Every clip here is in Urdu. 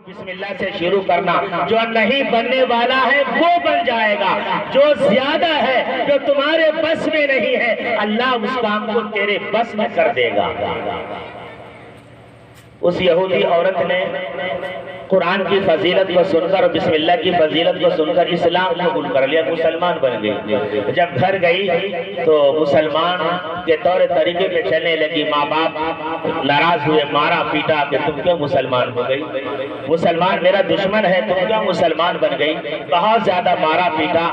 بسم اللہ سے شروع کرنا. جو نہیں بننے والا ہے وہ بن جائے گا. جو زیادہ ہے جو تمہارے بس میں نہیں ہے اللہ اس کام کو تیرے بس میں کر دے گا. اس یہودی عورت نے قرآن کی فضیلت کو سن کر اور بسم اللہ کی فضیلت کو سن کر اسلام قبول کر لیا, مسلمان بن گئی. جب گھر گئی تو مسلمان کے طور طریقے پہ چلنے لگی. ماں باپ ناراض ہوئے, مارا پیٹا کہ تم کیوں مسلمان ہو گئی, مسلمان میرا دشمن ہے, تم کیوں مسلمان بن گئی. بہت زیادہ مارا پیٹا,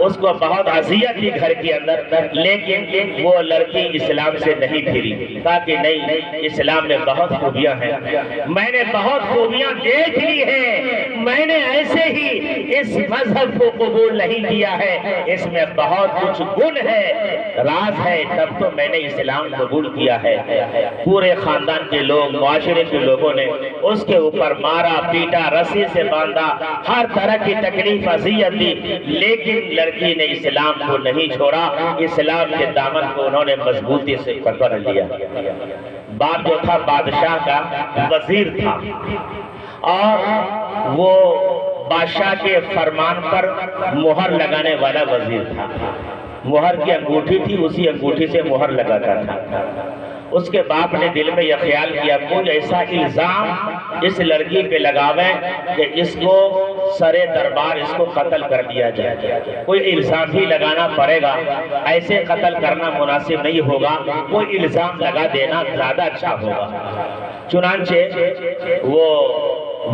اس کو بہت اذیت دی گھر کے اندر, لیکن وہ لڑکی اسلام سے نہیں پھری. کہا کہ نہیں, اسلام میں بہت خوبیاں ہیں, میں نے بہت خوبیاں دیکھ لی ہے, میں نے ایسے ہی اس مذہب کو قبول نہیں کیا ہے, اس میں بہت کچھ گن ہے, راز ہے, تب تو میں نے اسلام قبول کیا ہے. پورے خاندان کے لوگ, معاشرے کے لوگوں نے اس کے اوپر مارا پیٹا, رسی سے باندھا, ہر طرح کی تکلیف اذیت دی, لیکن لڑکی نے اسلام کو نہیں چھوڑا. اسلام کے دامن کو انہوں نے مضبوطی سے پکڑ لیا. باپ جو تھا بادشاہ کا وزیر تھا, اور وہ بادشاہ کے فرمان پر مہر لگانے والا وزیر تھا. مہر کی انگوٹھی تھی, اسی انگوٹھی سے مہر لگاتا تھا. اس کے باپ نے دل میں یہ خیال کیا کوئی ایسا الزام اس لڑکی پہ لگاویں کہ اس کو سرے دربار اس کو قتل کر دیا جائے. کوئی الزام بھی لگانا پڑے گا, ایسے قتل کرنا مناسب نہیں ہوگا, کوئی الزام لگا دینا زیادہ اچھا ہوگا. چنانچہ وہ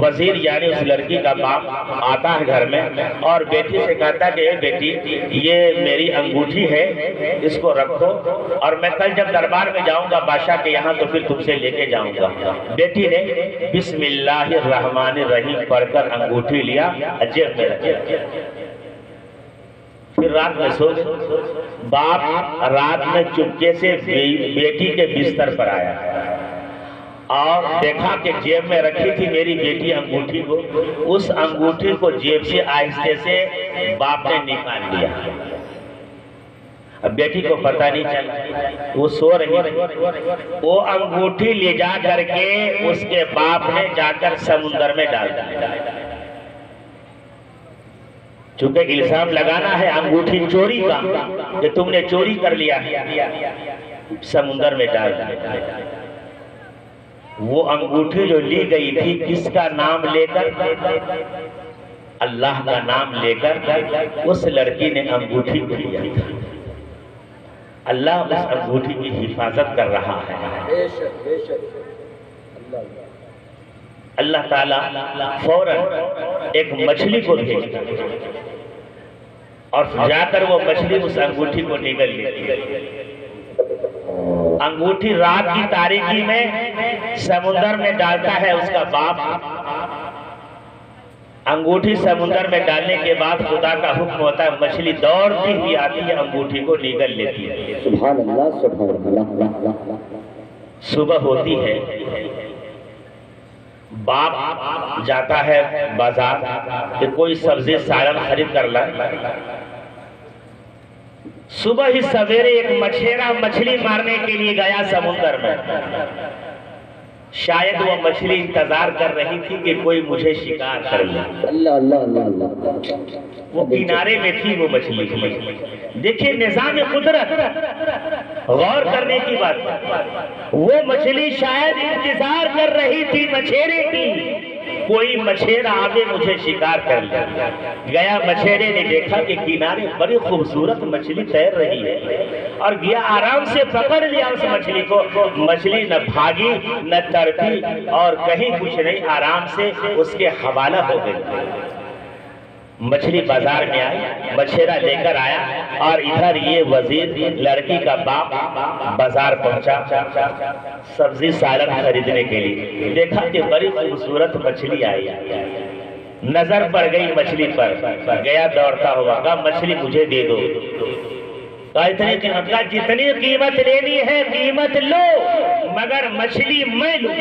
وزیر یعنی اس لڑکی کا باپ آتا ہے گھر میں اور بیٹی سے کہتا ہے کہ اے بیٹی, یہ میری انگوٹھی ہے, اس کو رکھو, اور میں کل جب دربار میں جاؤں گا بادشاہ کے یہاں تو پھر تم سے لے کے جاؤں گا. بیٹی نے بسم اللہ الرحمن الرحیم پڑھ کر انگوٹھی لیا, جیب میں رکھ دیا. پھر رات میں سو گئے. باپ رات میں چپکے سے بیٹی کے بستر پر آیا اور دیکھا کہ جیب میں رکھی تھی میری بیٹی انگوٹھی کو. اس انگوٹھی کو جیب سے آہستہ سے باپ نے نکال لیا. اب بیٹی کو پتہ نہیں چلا, وہ سو رہی. وہ انگوٹھی لے جا کر کے اس کے باپ نے جا کر سمندر میں ڈال دیا. چونکہ الزام لگانا ہے انگوٹھی چوری کا کہ تم نے چوری کر لیا, سمندر میں ڈال دیا. وہ انگوٹھی جو لی گئی تھی کس کا نام لے کر, اللہ کا نام لے کر اس لڑکی نے انگوٹھی کو لیا تھا. اللہ اس انگوٹھی کی حفاظت کر رہا ہے. اللہ تعالیٰ فوراً ایک مچھلی کو بھیجتا اور جا کر وہ مچھلی اس انگوٹھی کو نگل لیتی. انگوٹھی رات کی تاریکی میں سمندر میں ڈالتا ہے اس کا باپ. انگوٹھی سمندر میں ڈالنے کے بعد خدا کا حکم ہوتا ہے, مچھلی دوڑتی ہوئی آتی ہے, انگوٹھی کو نگل لیتی ہے. سبحان اللہ, سبحان اللہ. صبح ہوتی ہے, باپ جاتا ہے بازار کہ کوئی سبزی سالن خرید کر لائے. صبح ہی سویرے ایک مچھیرا مچھلی مارنے کے لیے گیا سمندر میں. شاید وہ مچھلی انتظار کر رہی تھی کہ کوئی مجھے شکار کر لے. اللہ اللہ اللہ اللہ. وہ کنارے میں تھی وہ مچھلی. دیکھیے نظام قدرت, غور کرنے کی بات. وہ مچھلی شاید انتظار کر رہی تھی مچھیرے کی, کوئی مچھیرا آگے مجھے شکار کر لیا. گیا, مچھیرے نے دیکھا کہ کنارے بڑی خوبصورت مچھلی تیر رہی ہے اور گیا آرام سے پکڑ لیا اس مچھلی کو. مچھلی نہ بھاگی نہ تڑپی اور کہیں کچھ نہیں, آرام سے اس کے حوالہ ہو گئی. مچھلی بازار میں آئی, مچھیرا لے کر آیا, اور ادھر یہ وزیر لڑکی کا باپ بازار پہنچا سبزی سالن خریدنے کے لیے. دیکھا کہ بڑی خوبصورت مچھلی آئی, نظر پڑ گئی مچھلی پر. گیا دوڑتا ہوا, کہا مچھلی مجھے دے دو. کہا اتنی قیمت, کا جتنی قیمت لینی ہے قیمت لو, مگر مچھلی میں لوں.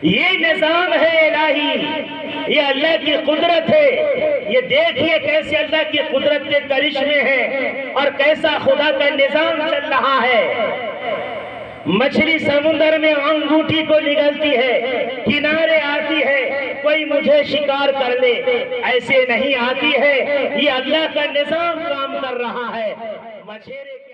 یہ نظام ہے الہی, یہ اللہ کی قدرت ہے. یہ دیکھیے کیسے اللہ کی قدرت کے کرشمے ہیں اور کیسا خدا کا نظام چل رہا ہے. مچھلی سمندر میں انگوٹھی کو نگلتی ہے, کنارے کوئی مجھے شکار کر لے، ایسے نہیں آتی ہے، یہ اللہ کا نظام کام کر رہا ہے۔ مچھیرے